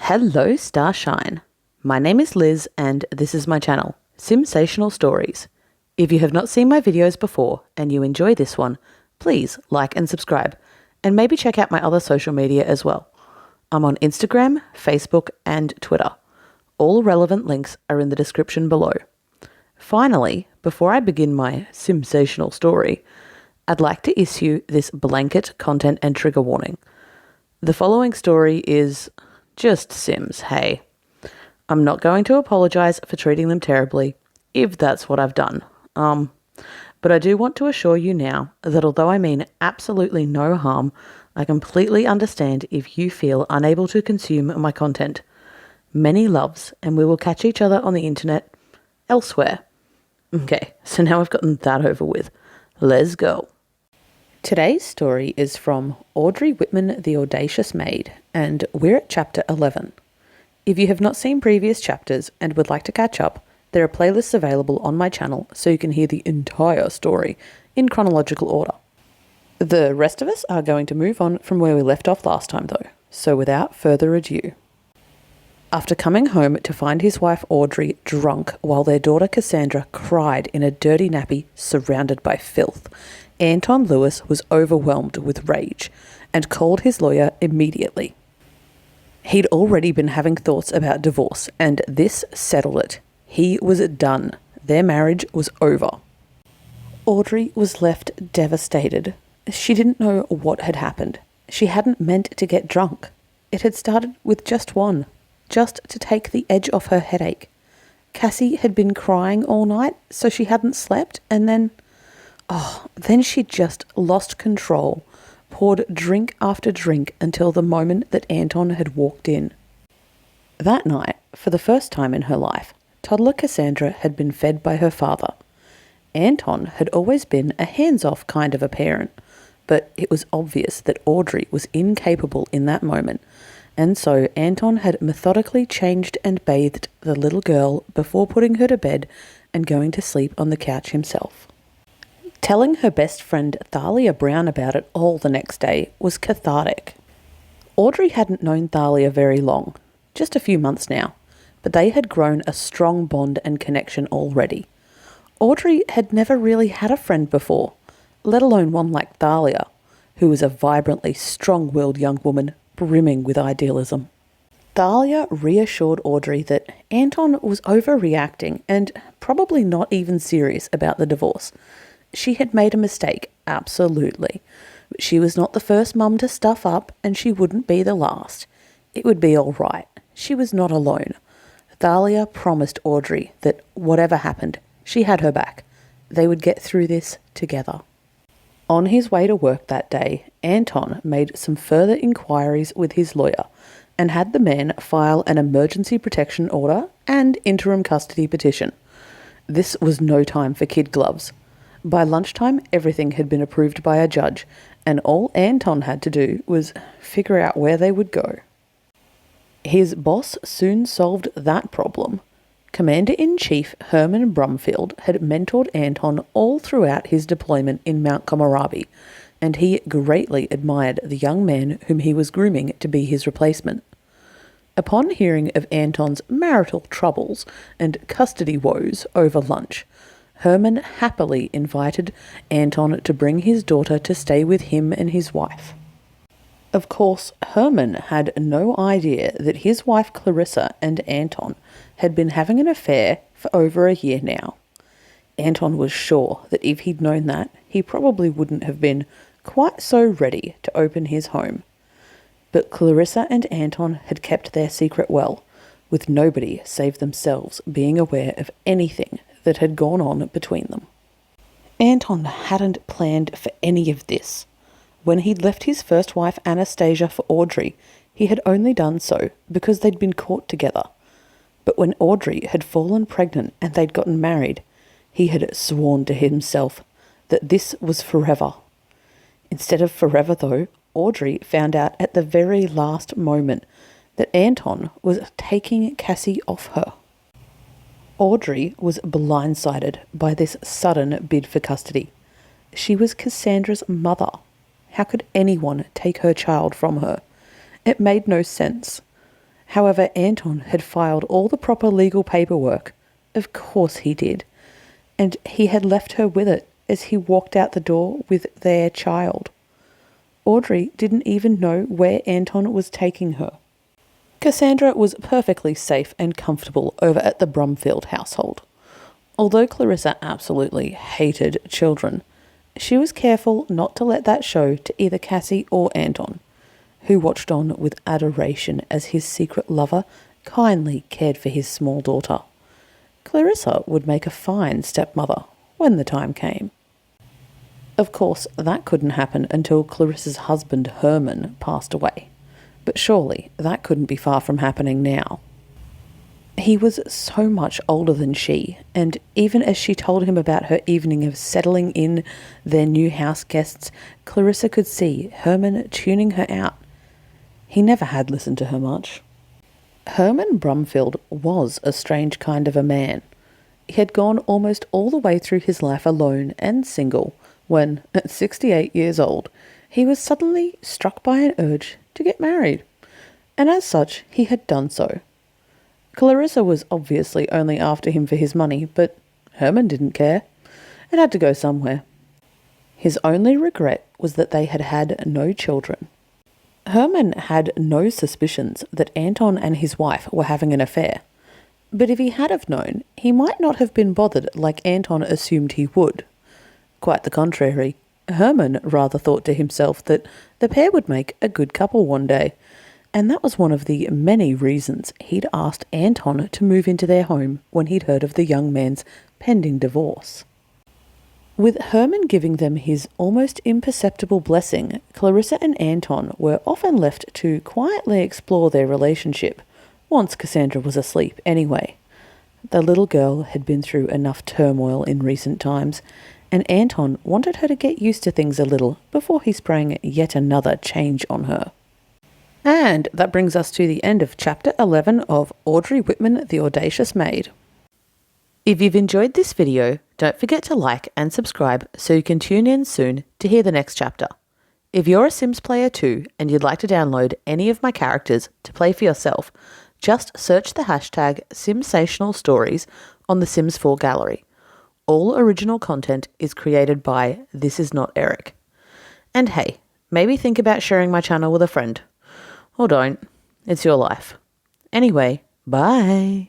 Hello, Starshine. My name is Liz and this is my channel, Simsational Stories. If you have not seen my videos before and you enjoy this one, please like and subscribe, and maybe check out my other social media as well. I'm on Instagram, Facebook and Twitter. All relevant links are in the description below. Finally, before I begin my Simsational story, I'd like to issue this blanket content and trigger warning. The following story is just Sims, hey. I'm not going to apologise for treating them terribly, if that's what I've done. But I do want to assure you now that although I mean absolutely no harm, I completely understand if you feel unable to consume my content. Many loves, and we will catch each other on the internet elsewhere. Okay, so now I've gotten that over with. Let's go. Today's story is from Audre Whitman, The Audacious Maid, and we're at chapter 11. If you have not seen previous chapters and would like to catch up, there are playlists available on my channel so you can hear the entire story in chronological order. The rest of us are going to move on from where we left off last time though, so without further ado. After coming home to find his wife Audre drunk while their daughter Cassandra cried in a dirty nappy surrounded by filth, Anton Lewis was overwhelmed with rage and called his lawyer immediately. He'd already been having thoughts about divorce, and this settled it. He was done. Their marriage was over. Audre was left devastated. She didn't know what had happened. She hadn't meant to get drunk. It had started with just one, just to take the edge off her headache. Cassie had been crying all night, so she hadn't slept, and then she just lost control, poured drink after drink until the moment that Anton had walked in. That night, for the first time in her life, toddler Cassandra had been fed by her father. Anton had always been a hands-off kind of a parent, but it was obvious that Audre was incapable in that moment, and so Anton had methodically changed and bathed the little girl before putting her to bed and going to sleep on the couch himself. Telling her best friend Thalia Brown about it all the next day was cathartic. Audre hadn't known Thalia very long, just a few months now, but they had grown a strong bond and connection already. Audre had never really had a friend before, let alone one like Thalia, who was a vibrantly strong-willed young woman brimming with idealism. Thalia reassured Audre that Anton was overreacting and probably not even serious about the divorce. She had made a mistake, absolutely. But she was not the first mum to stuff up, and she wouldn't be the last. It would be all right. She was not alone. Thalia promised Audre that whatever happened, she had her back. They would get through this together. On his way to work that day, Anton made some further inquiries with his lawyer and had the man file an emergency protection order and interim custody petition. This was no time for kid gloves. By lunchtime, everything had been approved by a judge, and all Anton had to do was figure out where they would go. His boss soon solved that problem. Commander-in-Chief Herman Brumfield had mentored Anton all throughout his deployment in Mount Komorabi, and he greatly admired the young man whom he was grooming to be his replacement. Upon hearing of Anton's marital troubles and custody woes over lunch, Herman happily invited Anton to bring his daughter to stay with him and his wife. Of course, Herman had no idea that his wife Clarissa and Anton had been having an affair for over a year now. Anton was sure that if he'd known that, he probably wouldn't have been quite so ready to open his home. But Clarissa and Anton had kept their secret well, with nobody save themselves being aware of anything that had gone on between them. Anton hadn't planned for any of this. When he'd left his first wife Anastasia for Audre, he had only done so because they'd been caught together. But when Audre had fallen pregnant and they'd gotten married, he had sworn to himself that this was forever. Instead of forever though, Audre found out at the very last moment that Anton was taking Cassie off her. Audre was blindsided by this sudden bid for custody. She was Cassandra's mother. How could anyone take her child from her? It made no sense. However, Anton had filed all the proper legal paperwork. Of course he did. And he had left her with it as he walked out the door with their child. Audrey didn't even know where Anton was taking her. Cassandra was perfectly safe and comfortable over at the Brumfield household. Although Clarissa absolutely hated children, she was careful not to let that show to either Cassie or Anton, who watched on with adoration as his secret lover kindly cared for his small daughter. Clarissa would make a fine stepmother when the time came. Of course, that couldn't happen until Clarissa's husband Herman passed away, but surely that couldn't be far from happening now. He was so much older than she, and even as she told him about her evening of settling in their new house guests, Clarissa could see Herman tuning her out. He never had listened to her much. Herman Brumfield was a strange kind of a man. He had gone almost all the way through his life alone and single when, at 68 years old, he was suddenly struck by an urge to get married, and as such he had done so. Clarissa was obviously only after him for his money, but Herman didn't care. It had to go somewhere. His only regret was that they had had no children. Herman had no suspicions that Anton and his wife were having an affair, but if he had have known, he might not have been bothered like Anton assumed he would. Quite the contrary, Herman rather thought to himself that the pair would make a good couple one day, and that was one of the many reasons he'd asked Anton to move into their home when he'd heard of the young man's pending divorce. With Herman giving them his almost imperceptible blessing, Clarissa and Anton were often left to quietly explore their relationship, once Cassandra was asleep anyway. The little girl had been through enough turmoil in recent times, and Anton wanted her to get used to things a little before he sprang yet another change on her. And that brings us to the end of Chapter 11 of Audrey Whitman, The Audacious Maid. If you've enjoyed this video, don't forget to like and subscribe so you can tune in soon to hear the next chapter. If you're a Sims player too and you'd like to download any of my characters to play for yourself, just search the hashtag Simsational Stories on the Sims 4 gallery. All original content is created by This Is Not Eric. And hey, maybe think about sharing my channel with a friend. Or don't. It's your life. Anyway, bye.